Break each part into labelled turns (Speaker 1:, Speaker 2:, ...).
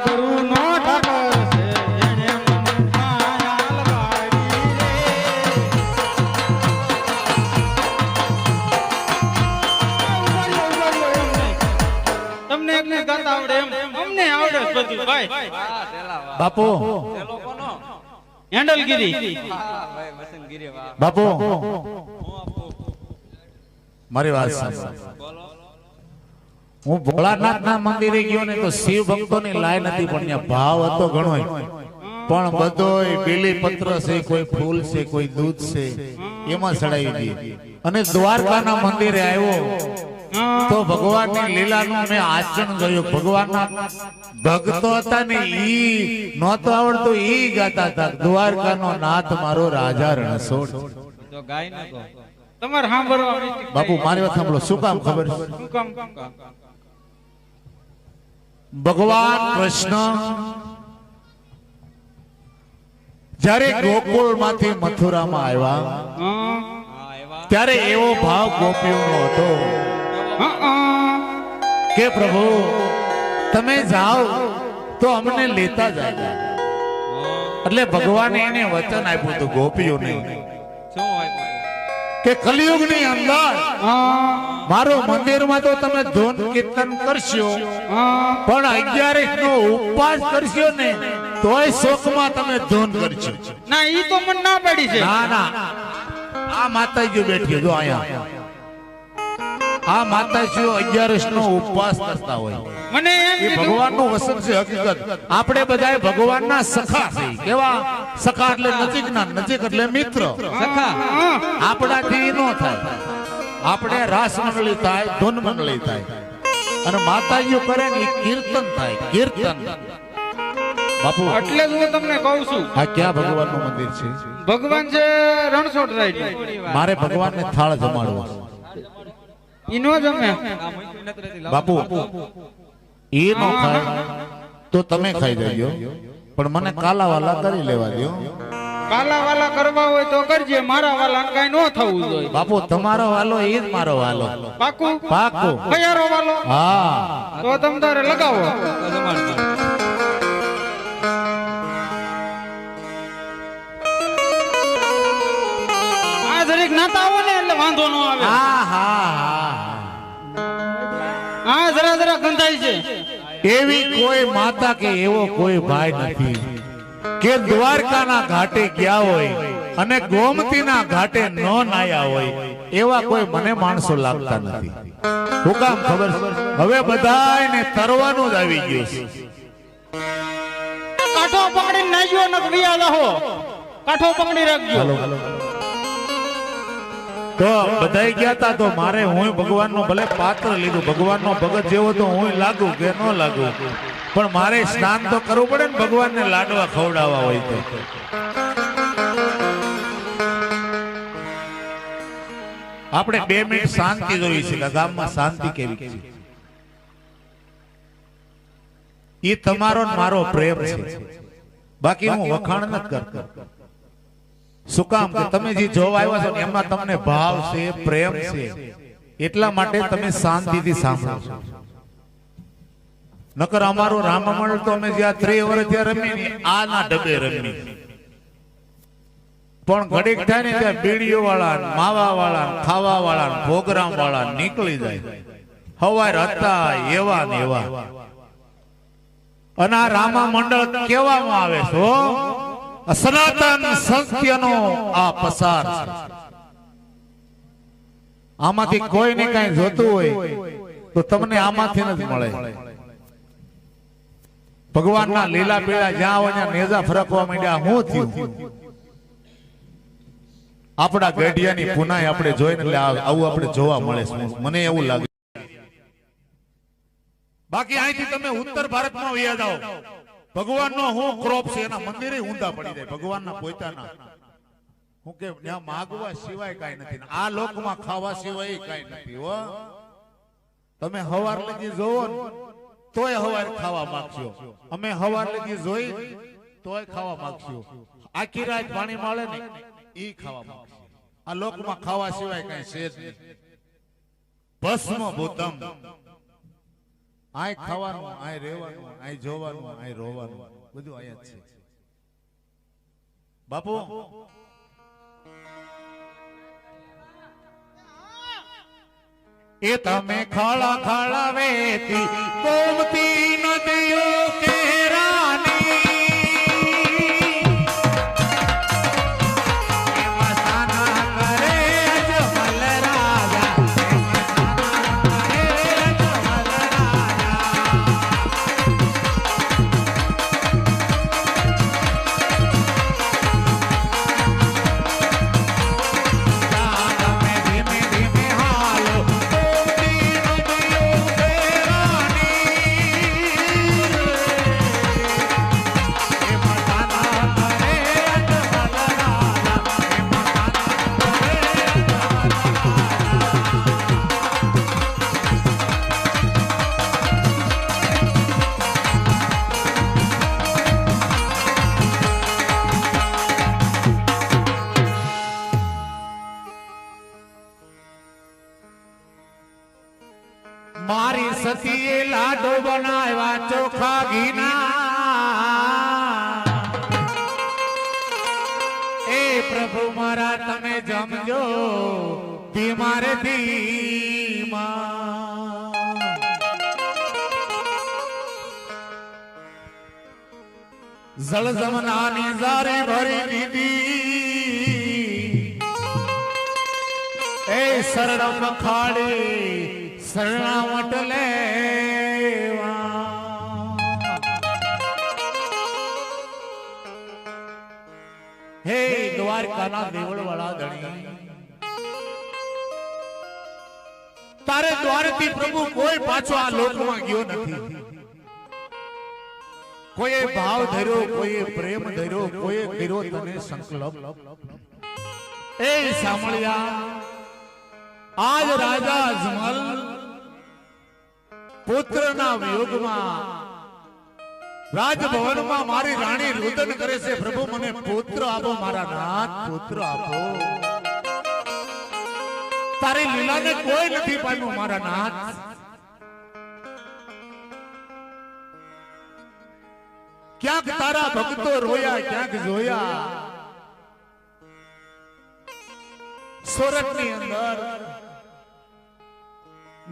Speaker 1: ગુરુ નો ઠાકર છે જેને મનમાં આલવાડી રે. તમને એકને ગાતા આવડે એમ અમને આવડે જ બધું ભાઈ.
Speaker 2: બાપુ
Speaker 1: હેન્ડલગીરી
Speaker 2: બાપુ મારી વાત સાંભળો. હું ભોળાનાથ ના મંદિરે ગયો ને તો શિવ ભક્તો ની લાઈન હતી પણ ત્યાં ભાવ હતો ઘણો પણ બધોય બેલી પત્ર છે કોઈ ફૂલ છે કોઈ દૂધ છે એમાં ચડાવી દે. અને દ્વારકાના મંદિરે આવ્યો તો ભગવાનની લીલાનું મેં આચરણ જોયું. ભગવાનના ભક્તો હતા ને ઈ નહોતો આવડતું ઈ ગાતા હતા દ્વારકાનો નાથ મારો રાજા રણછોડ.
Speaker 1: તો ગાય ન કહો તમારે સાંભળવા.
Speaker 2: બાપુ મારી વાત સાંભળો. શું કામ ખબર?
Speaker 1: શું કામ?
Speaker 2: ભગવાન કૃષ્ણ જ્યારે ગોકુળ માંથી મથુરામાં આવ્યા ત્યારે એવો ભાવ ગોપીઓનો હતો કે પ્રભુ તમે જાઓ તો અમને લેતા જાય. એટલે ભગવાને એને વચન આપ્યું હતું ગોપીઓને કે કલિયુગની અંદર મારો મંદિરમાં તો તમે ધૂન કીર્તન કરશો પણ 11 નો ઉપવાસ કરશો ને તોય શોકમાં તમે ધૂન કરશો.
Speaker 1: ના ઈ તો મને ના પડી છે.
Speaker 2: ના ના આ માતાજી બેઠી જો અહીંયા આ માતાજીઓ 11 નો ઉપવાસ કરતા હોય.
Speaker 1: મને એમ
Speaker 2: એ ભગવાનનું વસન છે હકીકત. આપણે બધાય ભગવાનના સખા છે. કેવા સખા? એટલે નજીકના. નજીક એટલે મિત્ર.
Speaker 1: સખા
Speaker 2: આપણાથી નો થાય. આપણે રાસ મંડળી થાય, ધૂન મંડળી થાય અને માતાજીઓ કરે ને એ કીર્તન થાય. કીર્તન બાપુ
Speaker 1: એટલે જ હું તમને કહું છું
Speaker 2: આ ક્યાં ભગવાનનું મંદિર છે?
Speaker 1: ભગવાન છે રણછોડ રાય.
Speaker 2: મારે ભગવાનને થાળ જમાડવો.
Speaker 1: ઈ નો જમે
Speaker 2: બાપુ એ નો ખાય તો તમે ખાઈ જજો પણ મને કાલાવાલા કરી લેવા દો.
Speaker 1: કાલા વાલા કરવા હોય તો કરજે, મારા વાલા કઈ નો થવું જોઈએ.
Speaker 2: બાપુ તમારો વાલો એ જ મારો વાલો.
Speaker 1: પાકું?
Speaker 2: પાકું.
Speaker 1: કયારો વાલો?
Speaker 2: હા
Speaker 1: તો તમ તારે લગાવો. આ જરીક નાતા આવો ને એટલે વાંધો નો આવે.
Speaker 2: હા હા
Speaker 1: હા જરા જરા ગંધાય છે.
Speaker 2: એવી કોઈ માતા કે એવો કોઈ ભાઈ નથી કે દ્વારકાના ઘાટે ગયા હોય અને ગોમતીના ઘાટે ન નાયા હોય. એવા કોઈ મને માણસો લાગતા નથી. શું કામ ખબર? હવે બધાને તરવાનું જ આવી ગયું છે.
Speaker 1: કાઠો પકડીને નાજો ન વિયા રહો. કાઠો પકડી રાખજો.
Speaker 2: તો બધાય ગયા તા તો મારે હું ભગવાનનો ભલે પાત્ર લીધું. ભગવાનનો ભગત જેવો તો હું લાગુ કે ન લાગુ પણ મારે સ્નાન તો કરવું પડે ને ભગવાનને લાડવા ખવડાવવા હોય તો. આપણે 2 મિનિટ શાંતિ જોઈ છે કે ગામમાં શાંતિ કેવી છે. એ તમારો ને મારો પ્રેમ છે. બાકી હું વખાણ નથી કરતો. શું કામ કે તમે જે જોવા આવ્યા છો ને એમાં તમને ભાવ છે, પ્રેમ છે એટલા માટે તમે શાંતિથી સાંભળો છો. નકર અમારું રામમંડળ તો અમે જ્યાં 3 વર્ષ ત્યાં રમી ને આના ડબે રમી પણ ઘડીક થાય ને ત્યાં બીડીઓ વાળા, માવા વાળા, ખાવા વાળા, પ્રોગ્રામ વાળા નીકળી જાય. હવાર હતા એવા ને એવા. અને આ રામા મંડળ કેવામાં આવે છે સનાતન સત્યનો આ પસાર છે. આમાંથી કોઈને કઈ જોતું હોય તો તમને આમાંથી જ મળે. ભગવાનના લીલા પીળા જ્યાં હોય ત્યાં નેજા ફરકવા માંડ્યા. શું થયું? આપણા ગઢિયાની પુનાય આપણે જોઈને એટલે આવું આપણે જોવા મળે છે. મને એવું લાગે. બાકી અહીંથી તમે ઉત્તર ભારતમાં વયા જાઓ, ભગવાનનો હું ક્રોપ છે એના મંદિરે ઊંધા પડી જાય. ભગવાનના પોતાના હું કે ત્યાં માગવા સિવાય કાઈ નથી. આ લોકમાં ખાવા સિવાય કાઈ નથી. હો તમે હવાર લગી જોવો ને તોય હવાર ખાવા માંગશો. અમે હવાર લગી જોઈ તોય ખાવા માંગશો. આખી રાત પાણી મળે ને ઈ ખાવા માંગશો. આ લોકમાં ખાવા સિવાય કાઈ છે જ નહીં. ભસ્મ ભૂતમ. આય ખાવાનું, આય રહેવાનું, આય જોવાનું, આય રોવાનું, બધું અહીંયા જ છે. બાપુ
Speaker 1: એ તમે ખળા ખળા વેતી ગોમતી નદીઓ કેરાની એમાં સાના કરે અજમલ રાજા, એમાં સાના કરે અજમલ રાજા. તમે ધીમે ધીમે હાલો મારી સતીએ લાડુ બનાવ્યા ચોખા ઘીના. એ પ્રભુ મારા તમે જમજો ધીમારે ધીમા. જળ જમનાની જારી ભરી દીધી એ શરણમ ખાડે શરણાવટ લેવા. હે દ્વારકાના દેવળ વાળા ધણી, તારે દ્વારથી પ્રભુ કોઈ પાછો આ લોકમાં ગયો નથી. કોઈએ ભાવ ધર્યો, કોઈએ પ્રેમ ધર્યો, કોઈએ કર્યો તને સંકલ્પ. એ સાંભળ્યા આજ રાજા અજમલ પુત્રના વિયોગમાં રાજભવનમાં મારી રાણી રુદન કરે છે. પ્રભુ મને પુત્ર આપો મારા નાથ, પુત્ર આપો. તારી લીલાને કોઈ નથી પામ્યું મારા નાથ. ક્યાંક તારા ભક્તો રોયા, ક્યાંક જોયા. સોરઠની અંદર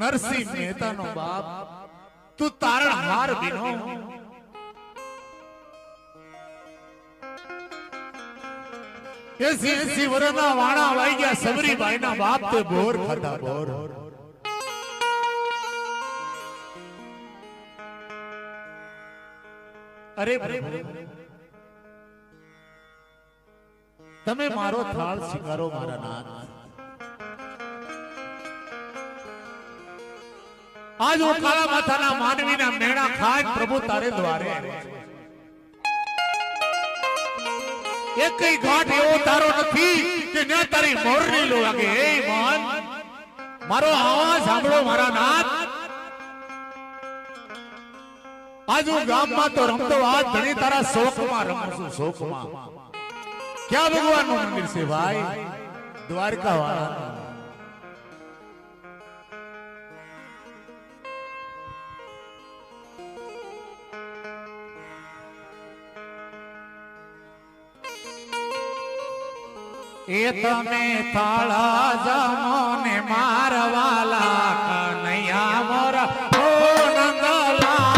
Speaker 1: નરસિંહ મહેતાનો બાપ તું તારણહાર બીનો. એસી વર્ષના વાણા વાઈ ગયા સબરીબાઈના બાપ તે બોર ખાધા બોર. અરે તમે મારો થાળ સ્વીકારો મારા નાથ. આજ હું કાળા માથાના માનવીના મેણા ખાય પ્રભુ તારે દ્વારે. એકઈ ઘાટ એવો તારો નથી કે ન તારી મોરલી લો લાગે. હે માન, મારો આવાજ સાંભળો મારા નાથ. આજ હું ગામમાં તો રમતો આજ ધણી તારા શોકમાં રમું છું, શોકમાં. ક્યાં ભગવાનનું મંદિર છે ભાઈ? દ્વારકા વાળા. એ તમે થાળા જમો ને મારવાલા કનૈયા મોરા ઓ નંદલાલા.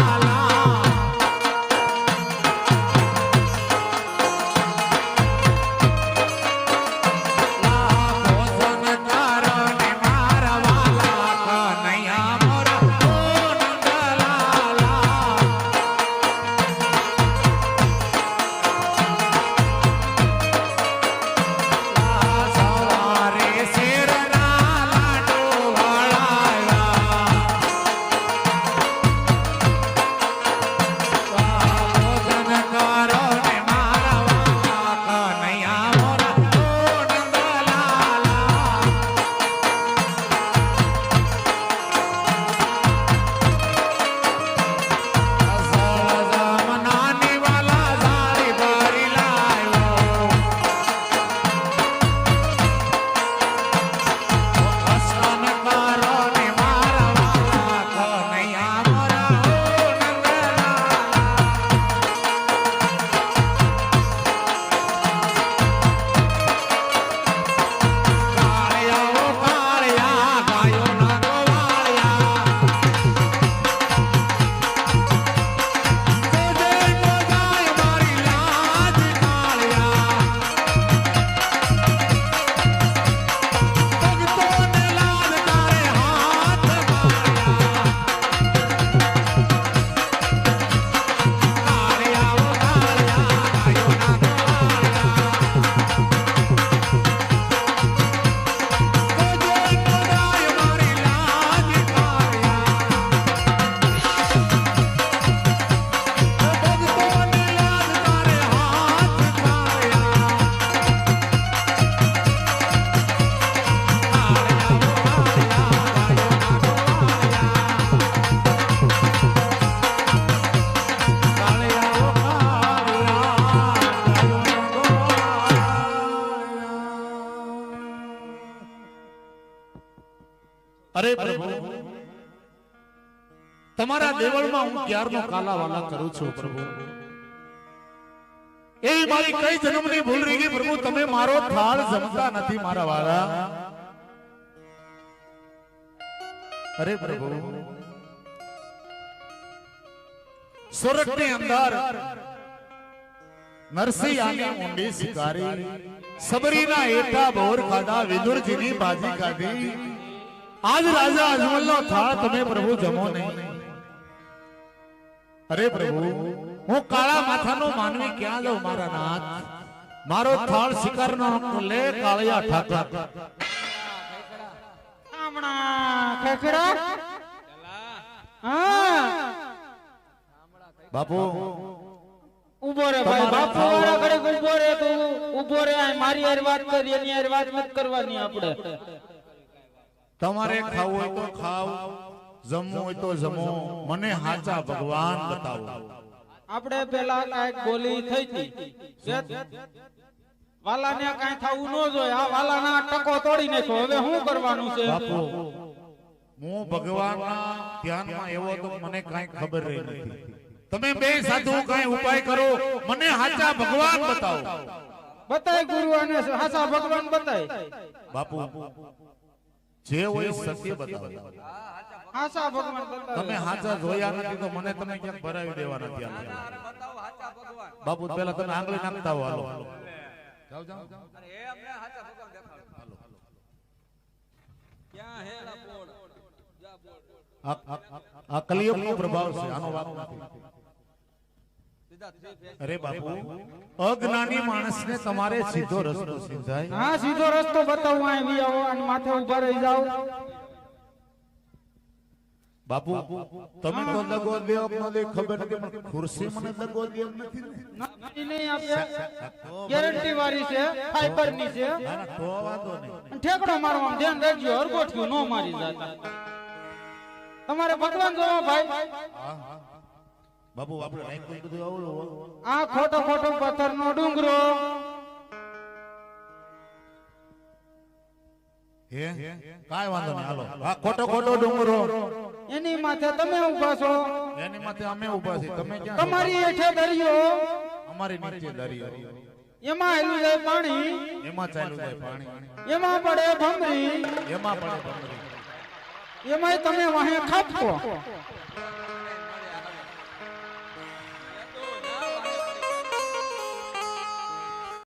Speaker 1: ભોજન કરો ને મારવાલા કનૈયા મોરા ઓ નંદલાલા. સવારે શેરના લાડુ વળાવ્યા અરે પ્રભુ, તમારા દેવળમાં હું ક્યારનો કાલાવાલા કરું છું પ્રભુ. એ મારી કઈ જન્મની ભૂલ રહી ગઈ પ્રભુ. તમે મારો થાળ જમતા નથી મારા વાળા. અરે પ્રભુ, સુરતની અંદર નરસિંહ આની ઊંડી શિકારી, સબરીના એટા બોર ખાધા, વિદુરજીની બાજી ખાધી. આજ રાજા અજમલનો થાળ તમે પ્રભુ જમો નહીં. અરે પ્રભુ, હું કાળા માથાનો માનવી ક્યાં જાઉં મારા નાથ. મારો થાળ શિકારનો લે કાળિયા ઠાકર.
Speaker 3: ખેખડા હા
Speaker 1: બાપુ
Speaker 3: ઉભો રે ભાઈ. બાપુ વાળા ઘરે ઉભો રે. તું ઉભો રે. મારી હારે વાત કરી, એની હારે વાત નથી કરવાની આપણે.
Speaker 1: તમારે ખાવું હોય તો ખાવ, જમવું હોય તો જમો, મને હાચા ભગવાન બતાવો.
Speaker 3: આપણે પેલા કાંઈક બોલી થઈ હતી, વાલાને કાંઈ થવું ન જોઈએ. આ વાલાના ટકો તોડી નાખ્યો. હવે શું કરવાનું છે?
Speaker 1: બાપુ, હું ભગવાનના ધ્યાનમાં એવો તો મને કાંઈ ખબર રહી નથી. તમે બે સાધુ કાંઈ ઉપાય કરો, મને હાચા ભગવાન બતાવો.
Speaker 3: બતાય ગુરુ અને હાસા ભગવાન બતાય.
Speaker 1: બાપુ, જે હોય સત્ય બતાવો.
Speaker 3: હાસા ભગવાન બતાય.
Speaker 1: તમે હાચા જોયા નથી તો મને તમે ક્યાંક ભરાવી દેવાના ત્યાં. બાપુ, પેલા તમે આંગળી નાખતા હો. હાલો જાઓ જાઓ. આ કલિયુગનો પ્રભાવ છે, આનો વાત નથી. અરે બાપુ, અજ્ઞાની માણસને તમારે સીધો રસ્તો સમજાય.
Speaker 3: હા, સીધો રસ્તો બતાવું. આવી આવો અને માથે ઉભા રહી જાઓ.
Speaker 1: બાપુ, તમે તો દગો દેવ ન દે ખબર નથી, પણ ખુરશી મને દગો દેવ નથી ને.
Speaker 3: નહીં આપે. ગેરંટી વાળી છે, ફાઈબર ની છે.
Speaker 1: ના, તો વાંધો નહીં.
Speaker 3: ઠેકડો મારવાનું ધ્યાન રાખજો. હરગોઠ્યું નો મારી જાતા. તમારે ભગવાન જોવા ભાઈ.
Speaker 1: બાપુ, આપણે રાઈટ બધું આવડો.
Speaker 3: આ ખોટો ખોટો પથ્થર નો ડુંગરો.
Speaker 1: હે કાઈ વાંધો નહીં. હાલો, આ ખોટો ખોટો ડુંગરો,
Speaker 3: એની માથે તમે ઉભા છો.
Speaker 1: એની માથે અમે ઊભા છીએ. તમે ક્યાં?
Speaker 3: તમારી હેઠે દરિયો,
Speaker 1: અમારી નીચે દરિયો.
Speaker 3: એમાં હેલું જાય પાણી,
Speaker 1: એમાં ચાલ્યું જાય પાણી,
Speaker 3: એમાં પડે ભમરી,
Speaker 1: એમાં પડે ભમરી.
Speaker 3: એમાંય તમે વાહે ખાપકો.